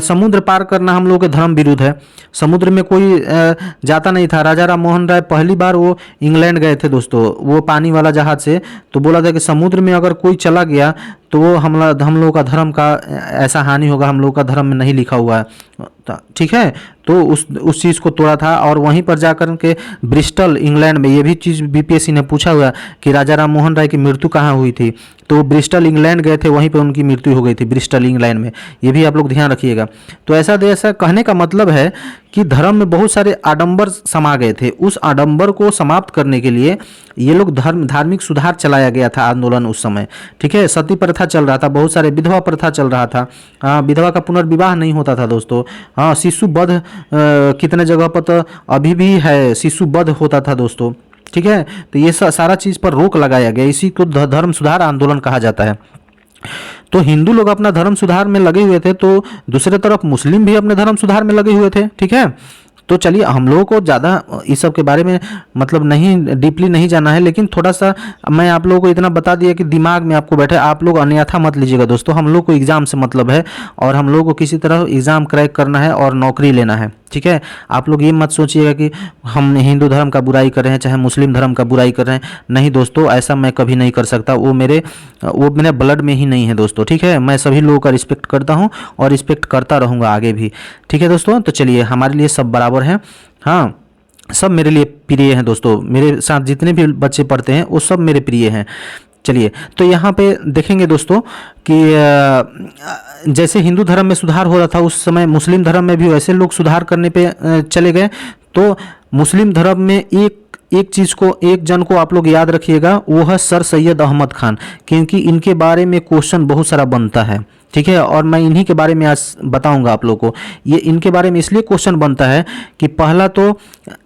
Speaker 1: समुद्र पार करना हम लोगों के धर्म विरुद्ध है। समुद्र में कोई जाता नहीं था। राजा राम मोहन राय पहली बार वो इंग्लैंड गए थे दोस्तों, वो पानी वाला जहाज से। तो बोला था कि समुद्र में अगर कोई चला गया तो वो हम लोगों का धर्म का ऐसा हानि होगा, हम लोगों का धर्म में नहीं लिखा हुआ है। ठीक है, तो उस चीज़ को तोड़ा था। और वहीं पर जाकर के ब्रिस्टल इंग्लैंड में, ये भी चीज़ बीपीएससी ने पूछा हुआ कि राजा राम मोहन राय की मृत्यु कहाँ हुई थी, तो ब्रिस्टल इंग्लैंड गए थे, वहीं पर उनकी मृत्यु हो गई थी, ब्रिस्टल इंग्लैंड में। ये भी आप लोग ध्यान रखिएगा। तो ऐसा कहने का मतलब है कि धर्म में बहुत सारे आडंबर समा गए थे। उस आडंबर को समाप्त करने के लिए ये लोग धार्मिक सुधार चलाया गया था आंदोलन उस समय। ठीक है, सती प्रथा चल रहा था, बहुत सारे विधवा प्रथा चल रहा था। विधवा का पुनर्विवाह नहीं होता था दोस्तों। हाँ, शिशु वध कितने जगह पर तो अभी भी है, शिशु वध होता था दोस्तों। ठीक है, तो ये सारा चीज़ पर रोक लगाया गया। इसी को धर्म सुधार आंदोलन कहा जाता है। तो हिंदू लोग अपना धर्म सुधार में लगे हुए थे, तो दूसरे तरफ मुस्लिम भी अपने धर्म सुधार में लगे हुए थे। ठीक है, तो चलिए, हम लोगों को ज़्यादा इस सब के बारे में मतलब नहीं डीपली नहीं जाना है, लेकिन थोड़ा सा मैं आप लोगों को इतना बता दिया कि दिमाग में आपको बैठे। आप लोग अन्यथा मत लीजिएगा दोस्तों। हम लोग को एग्ज़ाम से मतलब है और हम लोग को किसी तरह एग्ज़ाम क्रैक करना है और नौकरी लेना है। ठीक है, आप लोग ये मत सोचिएगा कि हम हिंदू धर्म का बुराई कर रहे हैं चाहे मुस्लिम धर्म का बुराई कर रहे हैं। नहीं दोस्तों, ऐसा मैं कभी नहीं कर सकता। वो मेरे ब्लड में ही नहीं है दोस्तों। ठीक है, मैं सभी लोगों का रिस्पेक्ट करता हूँ और रिस्पेक्ट करता रहूँगा आगे भी। ठीक है दोस्तों, तो चलिए, हमारे लिए सब बराबर हैं। हाँ, सब मेरे लिए प्रिय हैं दोस्तों। मेरे साथ जितने भी बच्चे पढ़ते हैं वो सब मेरे प्रिय हैं। चलिए, तो यहाँ पे देखेंगे दोस्तों कि जैसे हिंदू धर्म में सुधार हो रहा था उस समय मुस्लिम धर्म में भी वैसे लोग सुधार करने पे चले गए। तो मुस्लिम धर्म में एक चीज़ को, एक जन को आप लोग याद रखिएगा, वो है सर सैयद अहमद खान, क्योंकि इनके बारे में क्वेश्चन बहुत सारा बनता है। ठीक है, और मैं इन्हीं के बारे में आज बताऊंगा आप लोगों को। ये इनके बारे में इसलिए क्वेश्चन बनता है कि पहला तो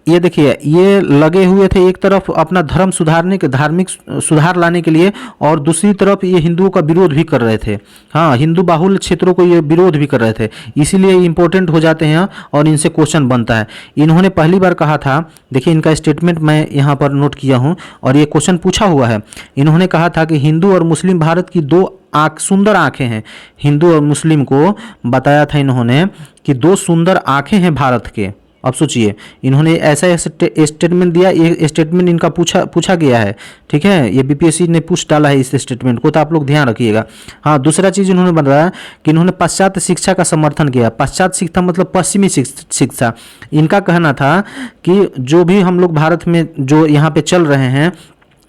Speaker 1: ये देखिए, ये लगे हुए थे एक तरफ अपना धर्म सुधारने के, धार्मिक सुधार लाने के लिए, और दूसरी तरफ ये हिंदुओं का विरोध भी कर रहे थे। हाँ, हिंदू बाहुल्य क्षेत्रों को ये विरोध भी कर रहे थे, इसीलिए इंपॉर्टेंट हो जाते हैं और इनसे क्वेश्चन बनता है। इन्होंने पहली बार कहा था, देखिए इनका स्टेटमेंट मैं यहाँ पर नोट किया हूँ और ये क्वेश्चन पूछा हुआ है। इन्होंने कहा था कि हिंदू और मुस्लिम भारत की दो सुंदर आंखें हैं। हिंदू और मुस्लिम को बताया था इन्होंने कि दो सुंदर आंखें हैं भारत के। अब सोचिए, इन्होंने ऐसा स्टेटमेंट दिया। ये स्टेटमेंट इनका पूछा गया है। ठीक है, ये बीपीएससी ने पूछ डाला है इस स्टेटमेंट को, तो आप लोग ध्यान रखिएगा। हाँ, दूसरा चीज़ इन्होंने बताया कि इन्होंने पाश्चात्य शिक्षा का समर्थन किया। पाश्चात्य शिक्षा मतलब पश्चिमी शिक्षा। इनका कहना था कि जो भी हम लोग भारत में जो यहाँ पे चल रहे हैं,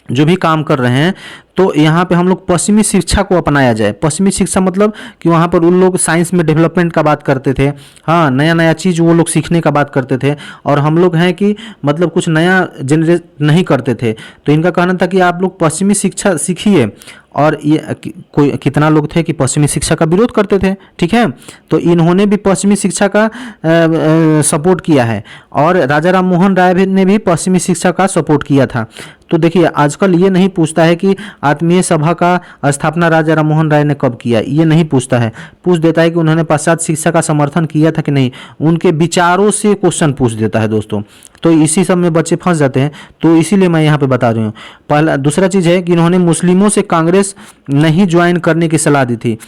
Speaker 1: जो भी काम कर रहे हैं, तो यहाँ पे हम लोग पश्चिमी शिक्षा को अपनाया जाए। पश्चिमी शिक्षा मतलब कि वहाँ पर उन लोग साइंस में डेवलपमेंट का बात करते थे। हाँ, नया नया चीज़ वो लोग सीखने का बात करते थे, और हम लोग हैं कि मतलब कुछ नया जनरेट नहीं करते थे। तो इनका कहना था कि आप लोग पश्चिमी शिक्षा सीखिए। और ये कोई कितना लोग थे कि पश्चिमी शिक्षा का विरोध करते थे। ठीक है, तो इन्होंने भी पश्चिमी शिक्षा का सपोर्ट किया है, और राजा राम मोहन राय ने भी पश्चिमी शिक्षा का सपोर्ट किया था। तो देखिए, आजकल ये नहीं पूछता है कि आत्मीय सभा का स्थापना राजा राम मोहन राय ने कब किया, ये नहीं पूछता है। पूछ देता है कि उन्होंने पाश्चात्य शिक्षा का समर्थन किया था कि नहीं। उनके विचारों से क्वेश्चन पूछ देता है दोस्तों। तो इसी सब में बच्चे फंस जाते हैं, तो इसीलिए मैं यहाँ पे बता रही हूँ। पहला दूसरा चीज़ है कि इन्होंने मुस्लिमों से कांग्रेस नहीं ज्वाइन करने की सलाह दी थी।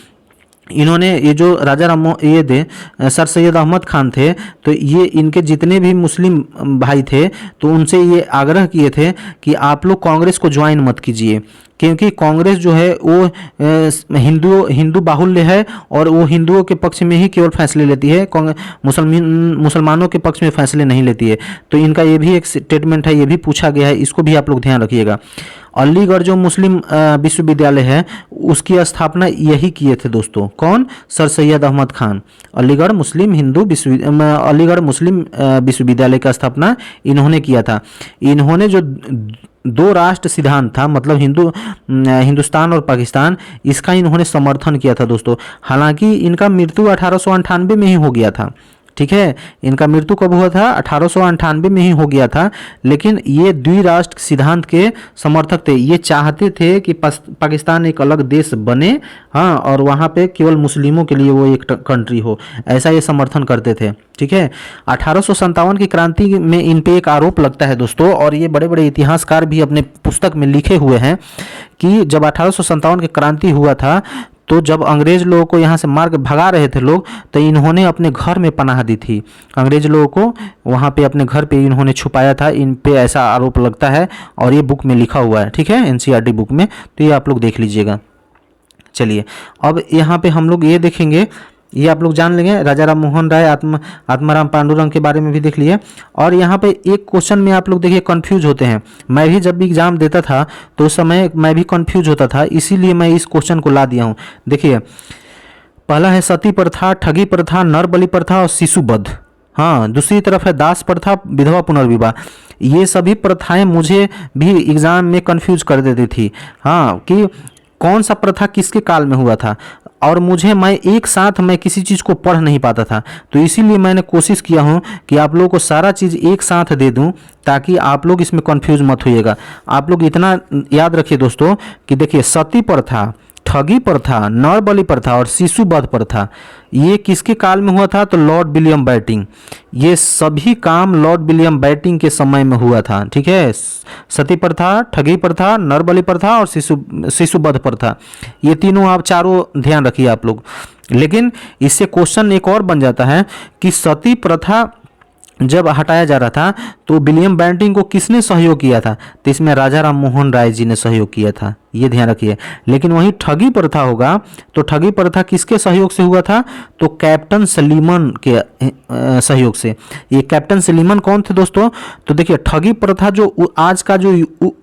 Speaker 1: इन्होंने ये जो राजा राम सर सैयद अहमद खान थे, तो ये इनके जितने भी मुस्लिम भाई थे तो उनसे ये आग्रह किए थे कि आप लोग कांग्रेस को ज्वाइन मत कीजिए, क्योंकि कांग्रेस जो है वो हिंदू बाहुल्य है और वो हिंदुओं के पक्ष में ही केवल फैसले लेती है, मुसलमानों के पक्ष में फैसले नहीं लेती है। तो इनका ये भी एक स्टेटमेंट है, ये भी पूछा गया है, इसको भी आप लोग ध्यान रखिएगा। अलीगढ़ जो मुस्लिम विश्वविद्यालय है उसकी स्थापना यही किए थे दोस्तों, कौन? सर सैयद अहमद खान। अलीगढ़ मुस्लिम विश्वविद्यालय का स्थापना इन्होंने किया था। इन्होंने जो दो राष्ट्र सिद्धांत था, मतलब हिंदुस्तान और पाकिस्तान, इसका इन्होंने समर्थन किया था दोस्तों। हालांकि इनका मृत्यु 1898 में ही हो गया था, ठीक है। इनका मृत्यु कब हुआ था? 1898 में ही हो गया था। लेकिन ये द्विराष्ट्र सिद्धांत के समर्थक थे। ये चाहते थे कि पाकिस्तान एक अलग देश बने, हाँ, और वहाँ पे केवल मुस्लिमों के लिए वो एक कंट्री हो, ऐसा ये समर्थन करते थे, ठीक है। 1857 की क्रांति में इन पे एक आरोप लगता है दोस्तों, और ये बड़े बड़े इतिहासकार भी अपने पुस्तक में लिखे हुए हैं कि जब 1857 की क्रांति हुआ था तो जब अंग्रेज लोगों को यहाँ से मार के भगा रहे थे लोग, तो इन्होंने अपने घर में पनाह दी थी। अंग्रेज लोगों को वहाँ पे अपने घर पे इन्होंने छुपाया था, इन पे ऐसा आरोप लगता है, और ये बुक में लिखा हुआ है, ठीक है, एनसीईआरटी बुक में। तो ये आप लोग देख लीजिएगा। चलिए अब यहाँ पे हम लोग ये देखेंगे, ये आप लोग जान लेंगे, राजा राम मोहन राय, आत्माराम पांडुरंग के बारे में भी देख लिए। और यहाँ पे एक क्वेश्चन में आप लोग देखिए कंफ्यूज होते हैं। मैं भी जब भी एग्जाम देता था तो उस समय मैं भी कंफ्यूज होता था, इसीलिए मैं इस क्वेश्चन को ला दिया हूँ। देखिए पहला है सती प्रथा, ठगी प्रथा, नर बलि प्रथा और शिशुवध। हाँ, दूसरी तरफ है दास प्रथा, विधवा पुनर्विवाह। ये सभी प्रथाएं मुझे भी एग्जाम में कंफ्यूज कर देती थी, हाँ, कि कौन सा प्रथा किसके काल में हुआ था, और मैं एक साथ मैं किसी चीज़ को पढ़ नहीं पाता था। तो इसीलिए मैंने कोशिश किया हूँ कि आप लोगों को सारा चीज़ एक साथ दे दूँ, ताकि आप लोग इसमें कंफ्यूज मत होइएगा। आप लोग इतना याद रखिए दोस्तों कि देखिए सती प्रथा, ठगी प्रथा, नर बलि प्रथा और शिशुवध प्रथा, ये किसके काल में हुआ था? तो लॉर्ड विलियम बेंटिंक। ये सभी काम लॉर्ड विलियम बेंटिंक के समय में हुआ था, ठीक है। सती प्रथा, ठगी प्रथा, नर बलि प्रथा और शिशुवध प्रथा, ये तीनों आप चारों ध्यान रखिए आप लोग। लेकिन इससे क्वेश्चन एक और बन जाता है कि सती प्रथा जब हटाया जा रहा था तो विलियम बेंटिंक को किसने सहयोग किया था? तो इसमें राजा राम मोहन राय जी ने सहयोग किया था, ये ध्यान रखिए। लेकिन वहीं ठगी प्रथा होगा तो ठगी प्रथा किसके सहयोग से हुआ था? तो कैप्टन सलीमन के सहयोग से। ये कैप्टन सलीमन कौन थे दोस्तों? तो देखिए ठगी प्रथा जो आज का जो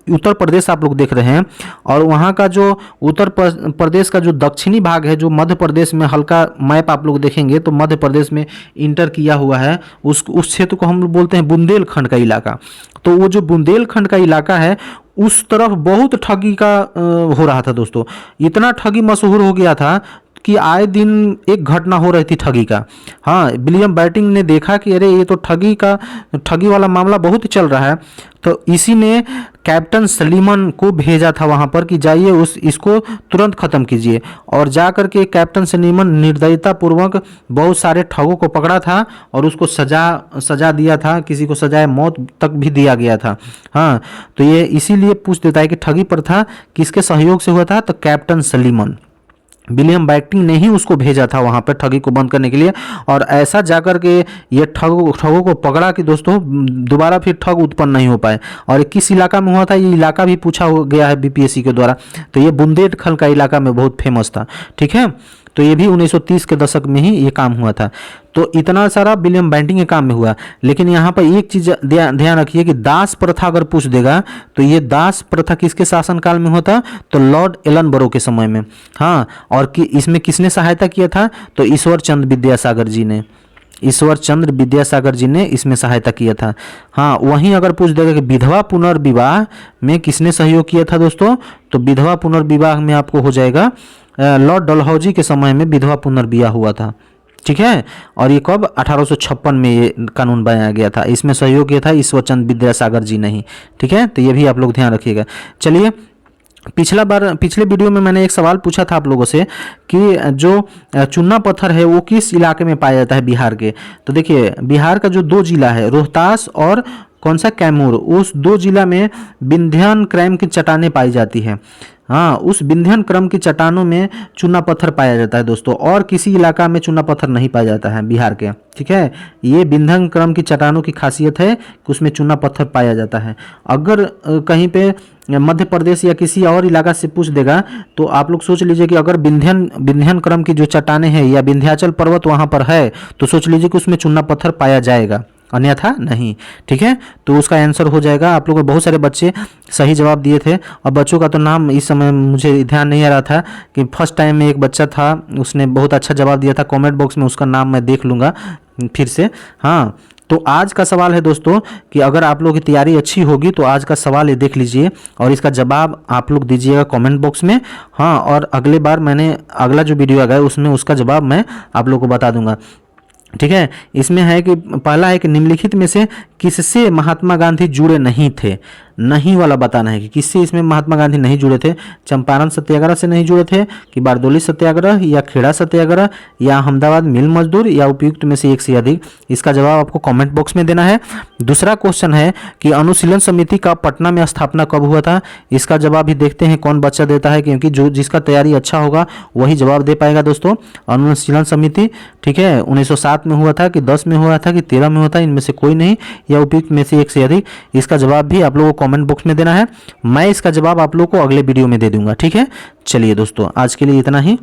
Speaker 1: उत्तर प्रदेश आप लोग देख रहे हैं, और वहाँ का जो उत्तर प्रदेश का जो दक्षिणी भाग है, जो मध्य प्रदेश में हल्का मैप आप लोग देखेंगे तो मध्य प्रदेश में इंटर किया हुआ है, उस क्षेत्र को हम लोग बोलते हैं बुंदेलखंड का इलाका। तो वो जो बुंदेलखंड का इलाका है उस तरफ बहुत ठगी का हो रहा था दोस्तों। इतना ठगी मशहूर हो गया था कि आए दिन एक घटना हो रही थी ठगी का। हाँ, विलियम बेंटिंक ने देखा कि अरे ये तो ठगी वाला मामला बहुत ही चल रहा है, तो इसी ने कैप्टन सलीमन को भेजा था वहाँ पर कि जाइए इसको तुरंत ख़त्म कीजिए। और जा कर के कैप्टन सलीमन निर्दयता पूर्वक बहुत सारे ठगों को पकड़ा था और उसको सजा दिया था, किसी को सजाए मौत तक भी दिया गया था। हाँ, तो ये इसीलिए पूछ देता है कि ठगी प्रथा किसके सहयोग से हुआ था? तो कैप्टन सलीमन, विलियम बेंटिंक ने ही उसको भेजा था वहाँ पर ठगी को बंद करने के लिए। और ऐसा जाकर के ये ठगों को पकड़ा कि दोस्तों दोबारा फिर ठग उत्पन्न नहीं हो पाए। और किस इलाका में हुआ था? ये इलाका भी पूछा गया है बीपीएससी के द्वारा। तो ये बुंदेलखंड का इलाका में बहुत फेमस था, ठीक है। तो ये भी 1930 के दशक में ही ये काम हुआ था। तो इतना सारा विलियम बेंटिंक के काम में हुआ। लेकिन यहाँ पर एक चीज़ ध्यान रखिए कि दास प्रथा अगर पूछ देगा तो ये दास प्रथा किसके शासनकाल में होता? तो लॉर्ड एलनबरो के समय में। हाँ, और इसमें किसने सहायता किया था? तो ईश्वर चंद्र विद्यासागर जी ने इसमें सहायता किया था। हाँ, वहीं अगर पूछ देगा कि विधवा पुनर्विवाह में किसने सहयोग किया था दोस्तों? तो विधवा पुनर्विवाह में आपको हो जाएगा लॉर्ड डलहौजी के समय में विधवा पुनर्विवाह हुआ था, ठीक है। और ये कब? 1856 में ये कानून बनाया गया था। इसमें सहयोग किया था ईश्वरचंद विद्यासागर जी नहीं, ठीक है। तो ये भी आप लोग ध्यान रखिएगा। चलिए, पिछले वीडियो में मैंने एक सवाल पूछा था आप लोगों से कि जो चूना पत्थर है वो किस इलाके में पाया जाता है बिहार के? तो देखिए बिहार का जो 2 जिला है, रोहतास और कौन सा? कैमूर, उस 2 जिला में विंध्यन क्रैम की चट्टानें पाई जाती है। हाँ, उस विंध्यन क्रम की चट्टानों में चूना पत्थर पाया जाता है दोस्तों, और किसी इलाका में चूना पत्थर नहीं पाया जाता है बिहार के, ठीक है। ये विंध्यन क्रम की चट्टानों की खासियत है कि उसमें चूना पत्थर पाया जाता है। अगर कहीं पे मध्य प्रदेश या किसी और इलाका से पूछ देगा तो आप लोग सोच लीजिए कि अगर विंध्यन क्रम की जो चट्टानें हैं या विंध्याचल पर्वत वहाँ पर है तो सोच लीजिए कि उसमें चूना पत्थर पाया जाएगा, अन्यथा नहीं। ठीक है, तो उसका आंसर हो जाएगा। आप लोगों को बहुत सारे बच्चे सही जवाब दिए थे, और बच्चों का तो नाम इस समय मुझे ध्यान नहीं आ रहा था कि फर्स्ट टाइम में एक बच्चा था, उसने बहुत अच्छा जवाब दिया था। कमेंट बॉक्स में उसका नाम मैं देख लूँगा फिर से। हाँ, तो आज का सवाल है दोस्तों कि अगर आप लोगों की तैयारी अच्छी होगी तो आज का सवाल ये देख लीजिए और इसका जवाब आप लोग दीजिएगा कमेंट बॉक्स में। हाँ, और अगले बार मैंने अगला जो वीडियो आएगा उसमें उसका जवाब मैं आप लोग को बता दूंगा। ठीक है, इसमें है कि पहला है कि निम्नलिखित में से किससे महात्मा गांधी जुड़े नहीं थे। नहीं वाला बताना है कि किससे इसमें महात्मा गांधी नहीं जुड़े थे। चंपारण सत्याग्रह से नहीं जुड़े थे, कि बारदोली सत्याग्रह, या खेड़ा सत्याग्रह, या अहमदाबाद मिल मजदूर, या उपयुक्त में से एक से अधिक। इसका जवाब आपको कमेंट बॉक्स में देना है। दूसरा क्वेश्चन है कि अनुशीलन समिति का पटना में स्थापना कब हुआ था। इसका जवाब भी देखते हैं कौन बच्चा देता है, क्योंकि जो जिसका तैयारी अच्छा होगा वही जवाब दे पाएगा दोस्तों। अनुशीलन समिति, ठीक है, 1907 में हुआ था, कि 10 में हुआ था, कि 13 में हुआ था, इनमें से कोई नहीं, या उपयुक्त में से एक से अधिक। इसका जवाब भी आप लोगों को कमेंट बॉक्स में देना है। मैं इसका जवाब आप लोगों को अगले वीडियो में दे दूंगा। ठीक है, चलिए दोस्तों, आज के लिए इतना ही।